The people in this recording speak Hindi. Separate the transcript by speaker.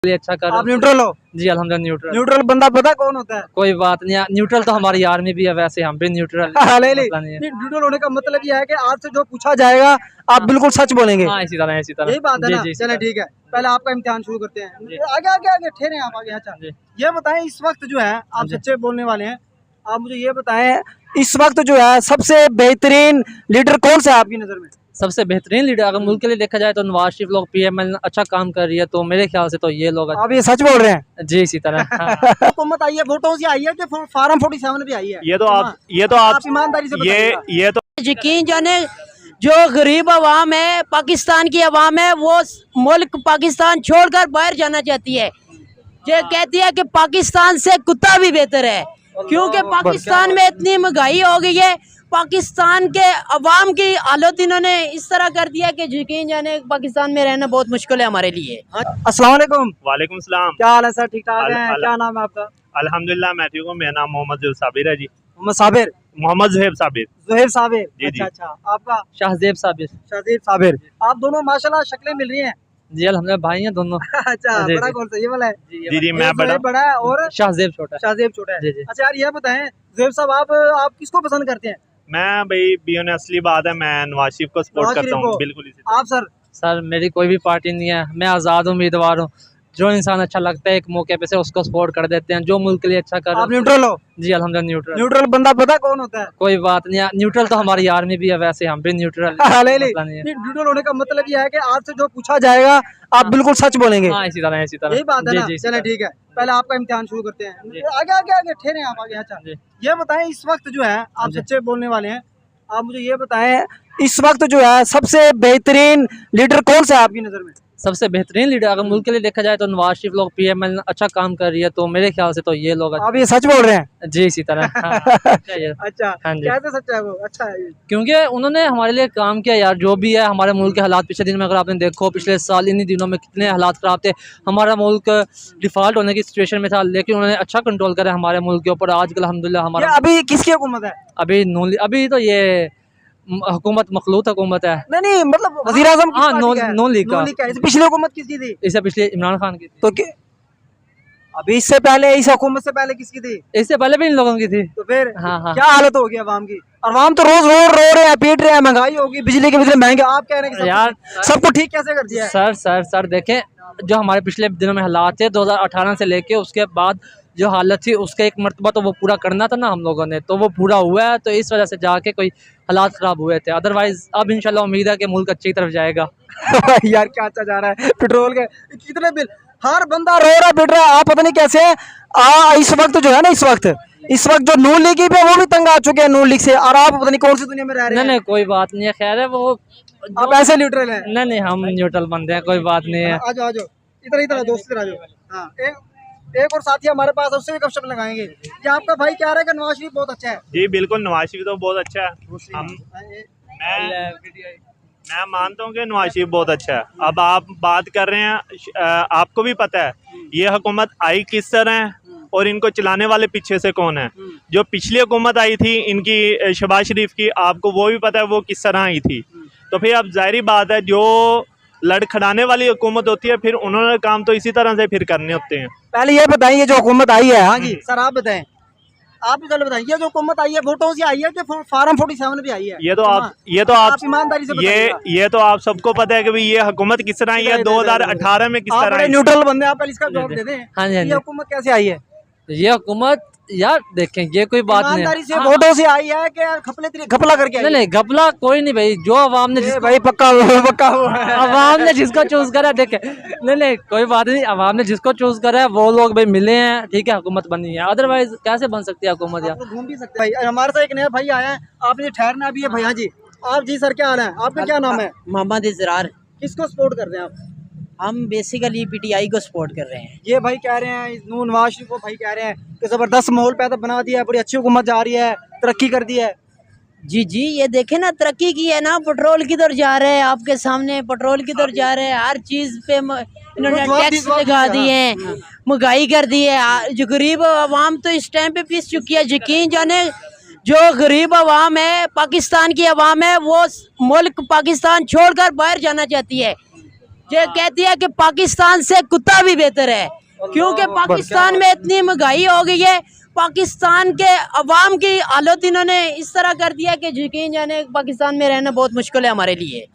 Speaker 1: अच्छा कर
Speaker 2: आप न्यूट्रल हो?
Speaker 1: जी अल्हम्दुलिल्लाह न्यूट्रल।
Speaker 2: न्यूट्रल बंदा पता कौन होता है?
Speaker 1: कोई बात नहीं, न्यूट्रल तो हमारी आर्मी भी है, वैसे हम भी न्यूट्रल
Speaker 2: नहीं
Speaker 1: मसला नहीं है।
Speaker 2: नहीं, न्यूट्रल होने का मतलब ये है कि आपसे जो पूछा जाएगा आप बिल्कुल सच बोलेंगे।
Speaker 1: हाँ इसी तरह
Speaker 2: यही बात है
Speaker 1: जी
Speaker 2: ना?
Speaker 1: जी
Speaker 2: चले ठीक है, पहले आपका इम्तिहान शुरू करते हैं।
Speaker 1: जी।
Speaker 2: आगे आगे आगे ठहरे आप आगे। अच्छा
Speaker 1: जी।
Speaker 2: ये बताएं, इस वक्त जो है आप
Speaker 1: जी।
Speaker 2: सच्चे बोलने वाले हैं, आप मुझे ये बताएं इस वक्त जो है सबसे बेहतरीन लीडर कौन सा है आपकी नजर में?
Speaker 1: सबसे बेहतरीन लीडर अगर मुल्क के लिए देखा जाए तो नवाज शरीफ लोग पीएमएल अच्छा काम कर रही है, तो मेरे ख्याल से तो ये लोग
Speaker 2: आप ये सच बोल रहे हैं?
Speaker 1: जी इसी तरह हाँ।
Speaker 2: हुकूमत आई है, वोटों से आई है कि फार्म 47 भी आई है?
Speaker 3: ये तो आप
Speaker 2: ईमानदारी से बताइएगा।
Speaker 3: ये तो
Speaker 4: यकीन जाने जो गरीब अवाम है, पाकिस्तान की अवाम है, वो मुल्क पाकिस्तान छोड़कर बाहर जाना चाहती है। ये कहती है कि पाकिस्तान से कुत्ता भी बेहतर है, क्योंकि पाकिस्तान में इतनी महंगाई हो गई है। पाकिस्तान के अवाम की हालत इन्होंने इस तरह कर दिया कि यकीन जाने पाकिस्तान में रहना बहुत मुश्किल है हमारे लिए।
Speaker 2: अस्सलाम वालेकुम।
Speaker 3: वालेकुम सलाम।
Speaker 2: क्या हाल है सर? ठीक ठाक है?
Speaker 3: अल-
Speaker 2: क्या नाम है आपका?
Speaker 3: अल्हम्दुलिल्लाह मैं ठीक हूँ। मेरा नाम मोहम्मद जुहैब साबिर है जी।
Speaker 2: मोहम्मद साबिर?
Speaker 3: मोहम्मद जुहैब साबिर।
Speaker 2: जुहैब साबिर?
Speaker 3: जी,
Speaker 2: अच्छा
Speaker 3: जी।
Speaker 2: अच्छा, आपका?
Speaker 1: शाहजेब साबिर।
Speaker 2: शाहजेब साबिर। आप दोनों माशाल्लाह शक्लें मिल रही हैं।
Speaker 1: जी अल्हम्दुलिल्लाह भाई हैं दोनों।
Speaker 2: अच्छा,
Speaker 1: जी,
Speaker 2: बड़ा
Speaker 1: जी।
Speaker 2: कौन सा? ये वाला है?
Speaker 3: जी जी
Speaker 2: ये
Speaker 3: मैं बड़ा
Speaker 2: जुहैब बड़ा है और
Speaker 1: शाहजेब छोटा है।
Speaker 2: शाहजेब छोटा है।
Speaker 1: जी, जी।
Speaker 2: अच्छा यार ये बताएं जुहैब साहब, आप किसको पसंद करते हैं?
Speaker 3: मैं भाई बियोन असली बात है, मैं नवाज शरीफ को सपोर्ट
Speaker 2: नवाज
Speaker 3: करता
Speaker 2: शरीफ
Speaker 3: हूँ
Speaker 2: को?
Speaker 3: बिल्कुल इसी तरह।
Speaker 2: आप सर?
Speaker 1: सर मेरी कोई भी पार्टी नहीं है, मैं आज़ाद उम्मीदवार हूँ। जो इंसान अच्छा लगता है एक मौके पे से उसको सपोर्ट कर देते हैं, जो मुल्क के लिए अच्छा कर
Speaker 2: आप न्यूट्रल हो?
Speaker 1: जी अल्हम्दुलिल्लाह न्यूट्रल।
Speaker 2: न्यूट्रल बंदा पता कौन होता है?
Speaker 1: कोई बात नहीं, न्यूट्रल तो हमारी आर्मी भी है, वैसे हम भी न्यूट्रल
Speaker 2: नहीं
Speaker 1: मसला नहीं है।
Speaker 2: नहीं, न्यूट्रल होने का मतलब ये है कि आपसे जो पूछा जाएगा आप बिल्कुल सच बोलेंगे।
Speaker 1: हाँ इसी तरह
Speaker 2: यही बात है
Speaker 1: जी
Speaker 2: ना?
Speaker 1: जी इसी
Speaker 2: चले
Speaker 1: तरह।
Speaker 2: ठीक है, पहले आपका इम्तिहान शुरू करते हैं।
Speaker 1: जी।
Speaker 2: आगे आगे आगे ठहरे आप आगे। अच्छा
Speaker 1: जी।
Speaker 2: ये बताएं, इस वक्त जो है आप
Speaker 1: जी।
Speaker 2: सच्चे बोलने वाले हैं, आप मुझे ये बताएं इस वक्त जो है सबसे बेहतरीन लीडर कौन सा है आपकी नजर में?
Speaker 1: सबसे बेहतरीन लीडर अगर मुल्क के लिए देखा जाए तो नवाज शरीफ लोग पीएमएल अच्छा काम कर रही है, तो मेरे ख्याल से तो ये लोग
Speaker 2: आप ये सच बोल रहे हैं?
Speaker 1: जी इसी तरह हाँ।
Speaker 2: अच्छा,
Speaker 1: हाँ जी।
Speaker 2: कैसे सच्चा है वो? अच्छा है ये।
Speaker 1: क्योंकि उन्होंने हमारे लिए काम किया यार, जो भी है हमारे मुल्क के हालात पिछले दिन में अगर आपने देखो, पिछले साल इन्हीं दिनों में कितने हालात खराब थे, हमारा मुल्क डिफॉल्ट होने की सिचुएशन में था, लेकिन उन्होंने अच्छा कंट्रोल करा हमारे मुल्क के ऊपर। आजकल अल्हम्दुलिल्लाह
Speaker 2: ये
Speaker 1: हमारा
Speaker 2: अभी किसकी हुकूमत है?
Speaker 1: अभी तो ये हुकूमत मखलूत हुकूमत है।
Speaker 2: नहीं नहीं, मतलब वजीर आजम
Speaker 1: हाँ, नून लीग का।
Speaker 2: इससे पिछली हुकूमत किसकी थी?
Speaker 1: इससे पिछले इमरान खान की थी।
Speaker 2: तो अभी इससे पहले, इस हुकूमत से पहले किसकी थी?
Speaker 1: इससे पहले भी इन लोगों की थी।
Speaker 2: तो फिर
Speaker 1: हाँ हाँ
Speaker 2: क्या हालत होगी अवाम की? अवाम तो रोज रो रहे हैं, पीट रहे हैं, महंगाई होगी, बिजली के बिजली महंगे। आप कह रहे हैं कि
Speaker 1: यार
Speaker 2: सबको ठीक कैसे कर दिया है?
Speaker 1: सर देखें, जो हमारे पिछले दिनों में हालात थे 2018 से लेके उसके बाद जो हालत थी उसका एक मरतबा तो वो पूरा करना था ना हम लोगों ने, तो वो पूरा हुआ है, तो इस वजह से जाके कोई हालात खराब हुए थे। अदरवाइज अब इंशाल्लाह उम्मीद है कि मुल्क अच्छी तरफ जाएगा।
Speaker 2: यार क्या अच्छा जा रहा है, पेट्रोल के कितने बिल, हर बंदा रो रहा पिट रहा है। आप पता नहीं कैसे इस वक्त जो है ना, इस वक्त जो नून लीग पे वो भी तंग आ चुके हैं नून लीग से, और आप पता नहीं कौन सी दुनिया में रह रहे हैं।
Speaker 1: नहीं कोई बात नहीं है, खैर है वो
Speaker 2: आप ऐसे न्यूट्रल हैं?
Speaker 1: नहीं हम न्यूट्रल बंदे हैं, कोई बात नहीं है।
Speaker 2: आ जाओ इधर दोस्त इधर आ जाओ। हाँ, एक और साथी हमारे पास है, उससे भी गपशप लगाएंगे। ये आपका भाई कह रहा है कि नवाज शरीफ बहुत अच्छा है।
Speaker 3: जी बिल्कुल, नवाज शरीफ तो बहुत अच्छा है। मैं मानता हूँ कि नवाज शरीफ बहुत अच्छा है। अब आप बात कर रहे हैं, आपको भी पता है ये हुकूमत आई किस तरह है और इनको चलाने वाले पीछे से कौन है। जो पिछली हुकूमत आई थी इनकी, शहबाज शरीफ की, आपको वो भी पता है वो किस तरह आई थी। तो फिर अब जाहिर बात है जो लड़खड़ाने वाली हुकूमत होती है फिर उन्होंने काम तो इसी तरह से फिर करने होते हैं।
Speaker 2: पहले ये बताइए, जो हुकूमत आई है, हाँ जी सर आप बताएं, आप चलो बताइए, ये जो हुकूमत आई है वोटों से आई है कि फार्म 47 भी आई है?
Speaker 3: ये तो आप
Speaker 2: ईमानदारी से बताइएगा।
Speaker 3: ये तो आप सबको पता है कि भाई ये हुकूमत किस तरह आई है, 2018 में किस तरह आई।
Speaker 2: न्यूट्रल बंदे, आप पहले इसका जवाब दे दें।
Speaker 1: हाँ जी, हाँ जी।
Speaker 2: ये हुकूमत कैसे आई है?
Speaker 1: ये हुकूमत यार देखें, ये कोई बात नहीं
Speaker 2: ईमानदारी से
Speaker 1: है।
Speaker 2: वोटों से आई है कि घपला करके आई है?
Speaker 1: नहीं घपला कोई नहीं भाई, जो अवाम ने
Speaker 2: भाई पक्का हुआ है।
Speaker 1: अवाम ने जिसको चूज करा, देखे नहीं कोई बात नहीं, अवाम ने जिसको चूज करा है वो लोग भाई मिले हैं, ठीक है, हुकूमत बनी है। अदरवाइज कैसे बन सकती है हुकूमत यार?
Speaker 2: घूम भी सकते हैं भाई। हमारे साथ एक नया भाई आया है, आपने ठहरना भी है भैया जी। आप जी सर क्या हाल है, आपका क्या नाम है?
Speaker 4: मोहम्मद इजरार।
Speaker 2: किसको सपोर्ट कर रहे हैं आप?
Speaker 4: हम बेसिकली पीटीआई को सपोर्ट कर रहे हैं।
Speaker 2: ये भाई कह रहे हैं, नवाज शरीफ को भाई कह रहे हैं कि जबरदस्त माहौल पैदा बना दिया है, बड़ी अच्छी हुकूमत जा रही है, तरक्की कर दी है।
Speaker 4: जी जी, ये देखे ना, तरक्की की है ना, पेट्रोल किधर जा रहे हैं आपके सामने, पेट्रोल किधर जा रहे हैं, हर चीज पे इन्होंने टैक्स लगा दिए हैं, महंगाई कर दी है। जो गरीब आवाम तो इस टाइम पे पिस चुकी है। यकीन जाने जो गरीब आवाम है, पाकिस्तान की आवाम है, वो मुल्क पाकिस्तान छोड़कर बाहर जाना चाहती है। जो कहती है कि पाकिस्तान से कुत्ता भी बेहतर है, क्योंकि पाकिस्तान में इतनी महंगाई हो गई है, पाकिस्तान के अवाम की हालत इन्होंने इस तरह कर दिया कि यकीन जाने पाकिस्तान में रहना बहुत मुश्किल है हमारे लिए।